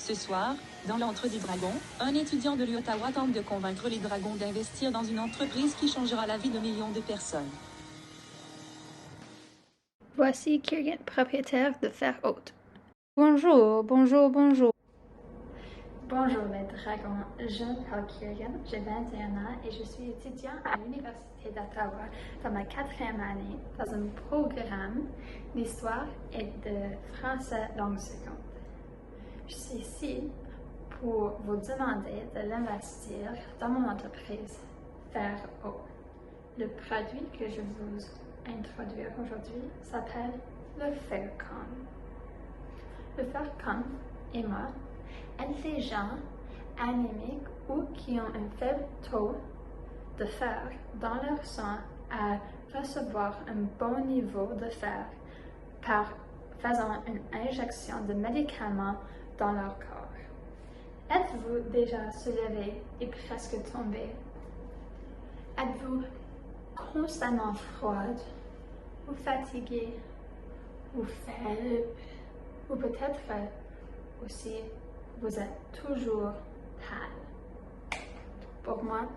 Ce soir, dans l'antre des dragons, un étudiant de l'Ottawa tente de convaincre les dragons d'investir dans une entreprise qui changera la vie de millions de personnes. Voici Kieran, propriétaire de Fer Haute. Bonjour. Bonjour les dragons, je m'appelle Kieran, j'ai 21 ans et je suis étudiant à l'Université d'Ottawa dans ma 4e année dans un programme d'histoire et de français langue seconde. Je suis ici pour vous demander de l'investir dans mon entreprise Fer Haute. Le produit que je vous introduire aujourd'hui s'appelle le Faircom. Le Faircom et moi aident les gens anémiques ou qui ont un faible taux de fer dans leur sang à recevoir un bon niveau de fer par faisant une injection de médicaments dans leur corps. Êtes-vous déjà soulevé et presque tombé? Êtes-vous constamment froide, ou fatiguée, ou faible, ou peut-être aussi vous êtes toujours pâle. Pour moi,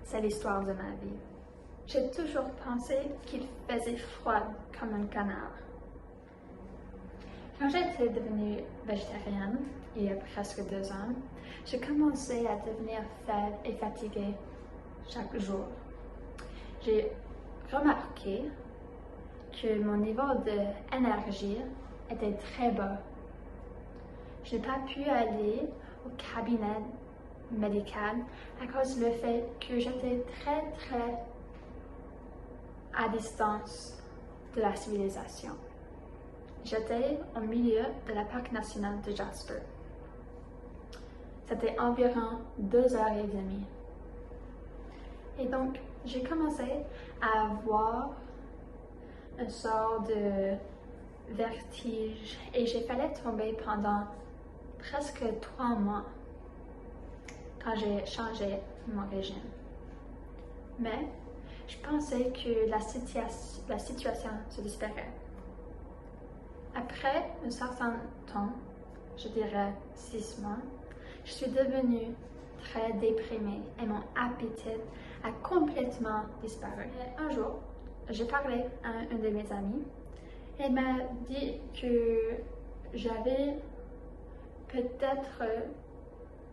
c'est l'histoire de ma vie. J'ai toujours pensé qu'il faisait froid comme un canard. Quand j'étais devenue végétarienne, il y a presque 2 ans, j'ai commencé à devenir faible et fatiguée chaque jour. J'ai remarqué que mon niveau d'énergie était très bas. Je n'ai pas pu aller au cabinet médical à cause du fait que j'étais très à distance de la civilisation. J'étais au milieu de la parc national de Jasper. C'était environ 2h30. Et donc, j'ai commencé à avoir une sorte de vertige et j'ai failli tomber pendant presque 3 mois quand j'ai changé mon régime. Mais je pensais que la situation se disparaît. Après un certain temps, je dirais 6 mois, je suis devenue très déprimée et mon appétit a complètement disparu. Et un jour, j'ai parlé à un de mes amis et il m'a dit que j'avais peut-être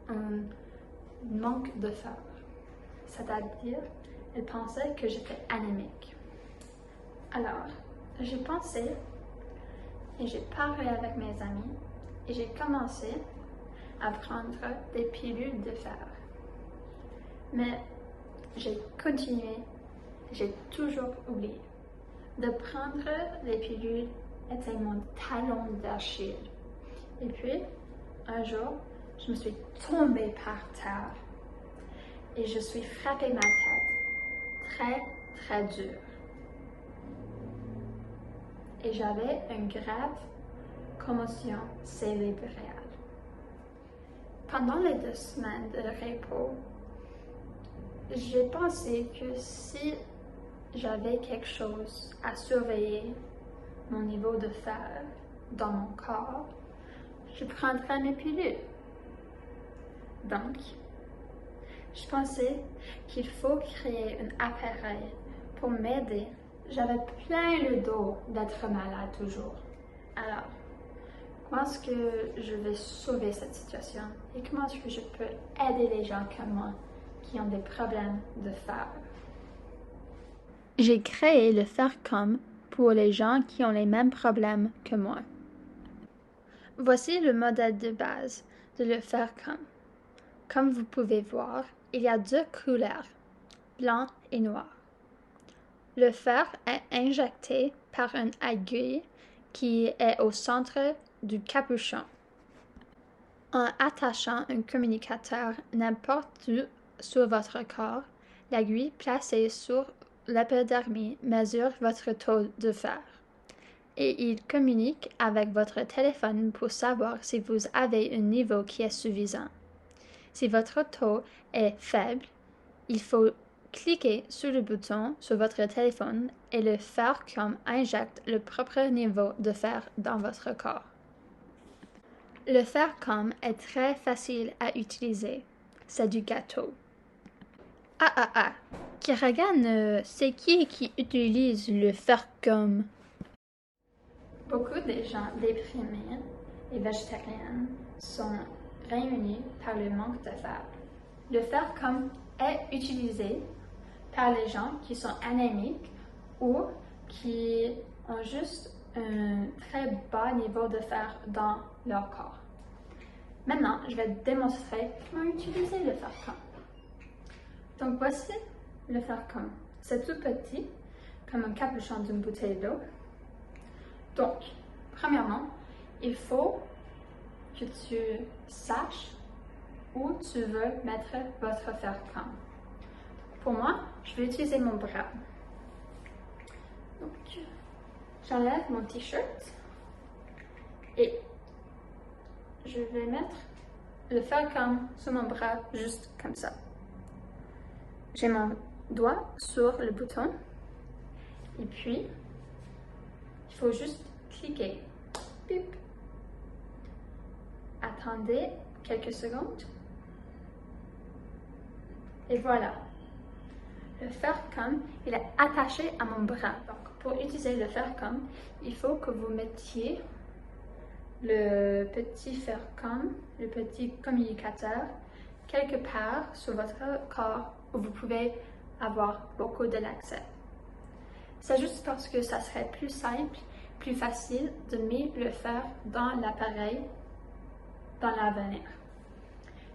un manque de fer. C'est-à-dire, elle pensait que j'étais anémique. Alors, j'ai pensé et j'ai parlé avec mes amis et j'ai commencé à prendre des pilules de fer. Mais j'ai continué, j'ai toujours oublié. De prendre les pilules était mon talon d'Achille. Et puis, un jour, je me suis tombée par terre et je suis frappée ma tête très dur. Et j'avais une grave commotion cérébrale. Pendant les 2 semaines de repos, j'ai pensé que si j'avais quelque chose à surveiller, mon niveau de fer dans mon corps, je prendrais mes pilules. Donc, je pensais qu'il faut créer un appareil pour m'aider. J'avais plein le dos d'être malade toujours. Alors, comment est-ce que je vais sauver cette situation et comment est-ce que je peux aider les gens comme moi qui ont des problèmes de fer? J'ai créé le Faircom pour les gens qui ont les mêmes problèmes que moi. Voici le modèle de base de le Faircom. Comme vous pouvez voir, il y a 2 couleurs, blanc et noir. Le fer est injecté par une aiguille qui est au centre du capuchon. En attachant un communicateur n'importe où sur votre corps, l'aiguille placée sur l'épidermie mesure votre taux de fer. Et il communique avec votre téléphone pour savoir si vous avez un niveau qui est suffisant. Si votre taux est faible, il faut cliquer sur le bouton sur votre téléphone et le Faircom injecte le propre niveau de fer dans votre corps. Le Faircom est très facile à utiliser. C'est du gâteau. Kiragan, c'est qui utilise le Faircom? Beaucoup de gens déprimés et végétariens sont réunis par le manque de fer. Le Faircom est utilisé par les gens qui sont anémiques ou qui ont juste un très bas niveau de fer dans leur corps. Maintenant, je vais démontrer comment utiliser le Faircom. Donc voici le Faircom. C'est tout petit, comme un capuchon d'une bouteille d'eau. Donc, premièrement, il faut que tu saches où tu veux mettre votre Faircom. Pour moi, je vais utiliser mon bras. Donc, j'enlève mon t-shirt et je vais mettre le Faircom sur mon bras juste comme ça. J'ai mon doigt sur le bouton et puis il faut juste cliquer. Bip. Attendez quelques secondes et voilà. Le Faircom, il est attaché à mon bras. Donc, pour utiliser le Faircom, il faut que vous mettiez le petit Faircom, le petit communicateur, quelque part sur votre corps où vous pouvez avoir beaucoup de l'accès. C'est juste parce que ça serait plus simple, plus facile de mettre le fer dans l'appareil dans l'avenir.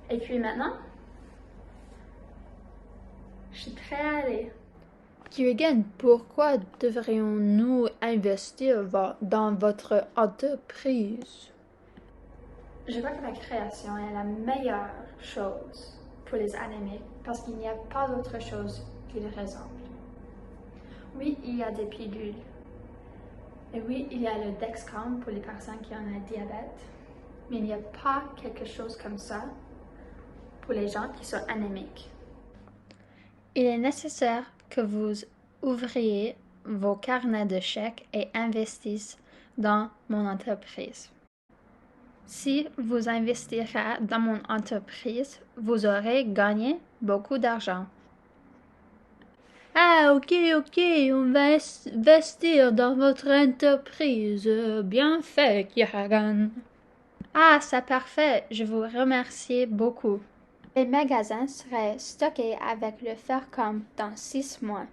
Et puis maintenant, je suis prête à aller. Kiragan, pourquoi devrions-nous investir dans votre entreprise? Je crois que la création est la meilleure chose pour les anémiques parce qu'il n'y a pas d'autre chose qui les ressemble. Oui, il y a des pilules. Et oui, il y a le Dexcom pour les personnes qui ont un diabète. Mais il n'y a pas quelque chose comme ça pour les gens qui sont anémiques. Il est nécessaire que vous ouvriez vos carnets de chèques et investissez dans mon entreprise. Si vous investirez dans mon entreprise, vous aurez gagné beaucoup d'argent. Ah, ok, on va investir dans votre entreprise. Bien fait, Kiragan. Ah, c'est parfait, je vous remercie beaucoup. Les magasins seraient stockés avec le Faircom dans 6 mois.